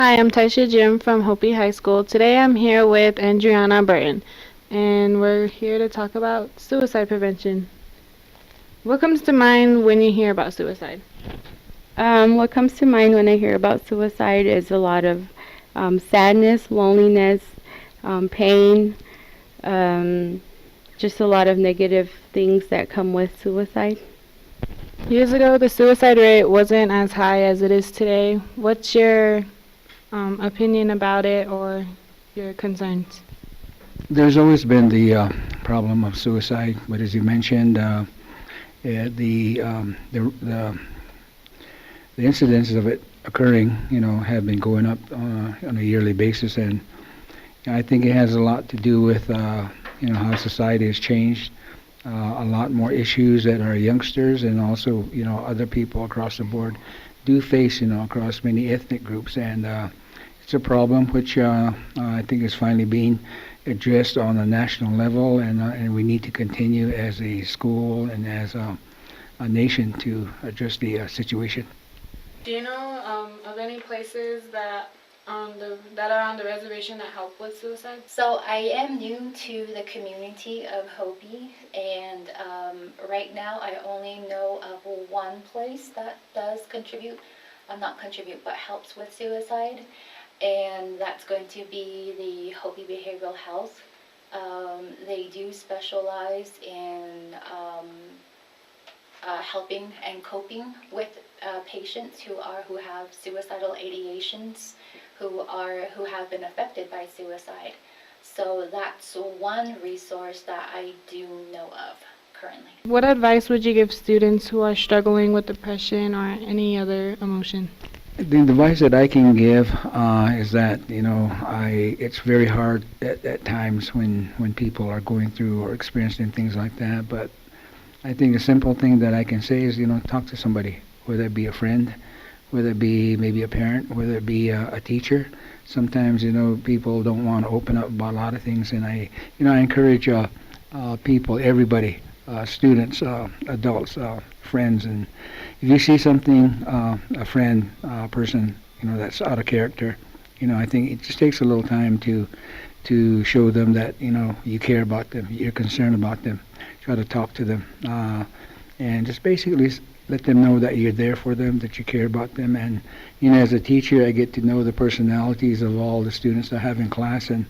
Hi, I'm Taisha Jim from Hopi High School. Today I'm here with Andriana Burton, and we're here to talk about suicide prevention. What comes to mind when you hear about suicide? What comes to mind when I hear about suicide is a lot of sadness, loneliness, pain, um, just a lot of negative things that come with suicide. Years ago, the suicide rate wasn't as high as it is today. What's your opinion about it or your concerns? There's always been the problem of suicide, but as you mentioned, the incidences of it occurring, have been going up on a yearly basis, and I think it has a lot to do with, how society has changed. A lot more issues that our youngsters and also, other people across the board do face, across many ethnic groups, and it's a problem which I think is finally being addressed on a national level, and we need to continue as a school and as a nation to address the situation. Do you know of any places that are on the reservation that help with suicide? So I am new to the community of Hopi, and right now I only know of one place that does contribute, not contribute, but helps with suicide, and that's going to be the Hopi Behavioral Health. They do specialize in helping and coping with patients who have suicidal ideations, who have been affected by suicide. So that's one resource that I do know of currently. What advice would you give students who are struggling with depression or any other emotion? The advice that I can give is that it's very hard at times when people are going through or experiencing things like that. But I think a simple thing that I can say is talk to somebody, whether it be a friend, whether it be maybe a parent, whether it be a teacher. Sometimes people don't want to open up about a lot of things, and I encourage people, everybody, students, adults, friends, and if you see something, a friend, person, that's out of character, I think it just takes a little time to show them that you care about them, you're concerned about them. Try to talk to them, and just basically let them know that you're there for them, that you care about them. And as a teacher, I get to know the personalities of all the students I have in class, and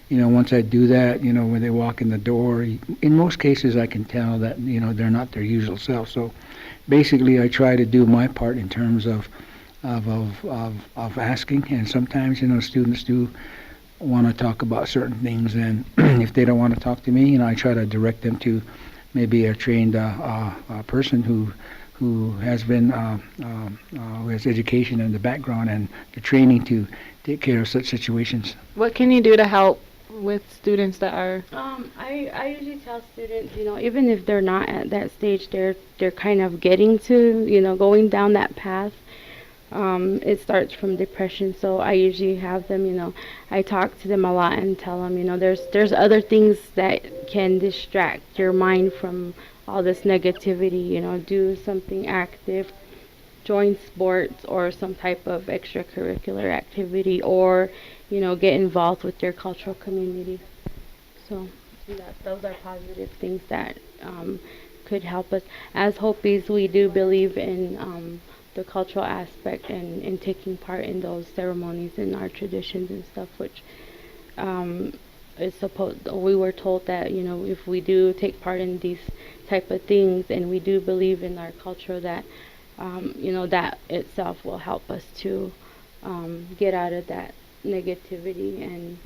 once I do that, when they walk in the door, in most cases I can tell that they're not their usual self. So basically, I try to do my part in terms of asking, and sometimes students do want to talk about certain things, and if they don't want to talk to me, I try to direct them to maybe a trained person who has been who has education in the background and the training to take care of such situations. What can you do to help with students that are? I usually tell students, even if they're not at that stage, they're kind of getting to, going down that path. It starts from depression, so I usually have them, I talk to them a lot and tell them, there's other things that can distract your mind from all this negativity. Do something active, join sports or some type of extracurricular activity, or get involved with your cultural community. So those are positive things that could help us. As Hopis, we do believe in the cultural aspect and in taking part in those ceremonies and our traditions and stuff, which is supposed. We were told that if we do take part in these type of things and we do believe in our culture, that that itself will help us to get out of that negativity and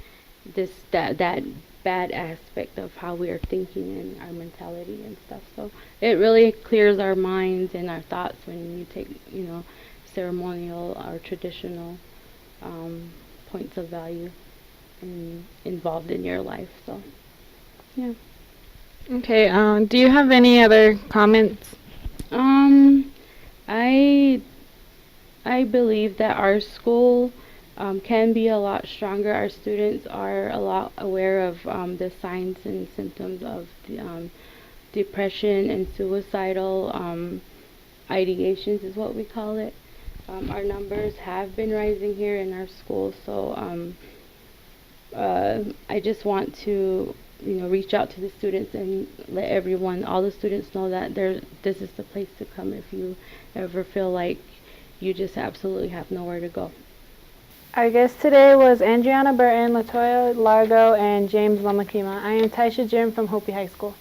that bad aspect of how we are thinking and our mentality and stuff. So it really clears our minds and our thoughts when you take ceremonial or traditional points of value involved in your life. So yeah. Okay, do you have any other comments? Um, I I believe that our school can be a lot stronger. Our students are a lot aware of the signs and symptoms of depression and suicidal ideations, is what we call it. Our numbers have been rising here in our school, so I just want to, reach out to the students and let everyone, all the students know that this is the place to come if you ever feel like you just absolutely have nowhere to go. Our guest today was Andriana Burton, Latoya Largo, and James Lamakima. I am Taisha Jim from Hopi High School.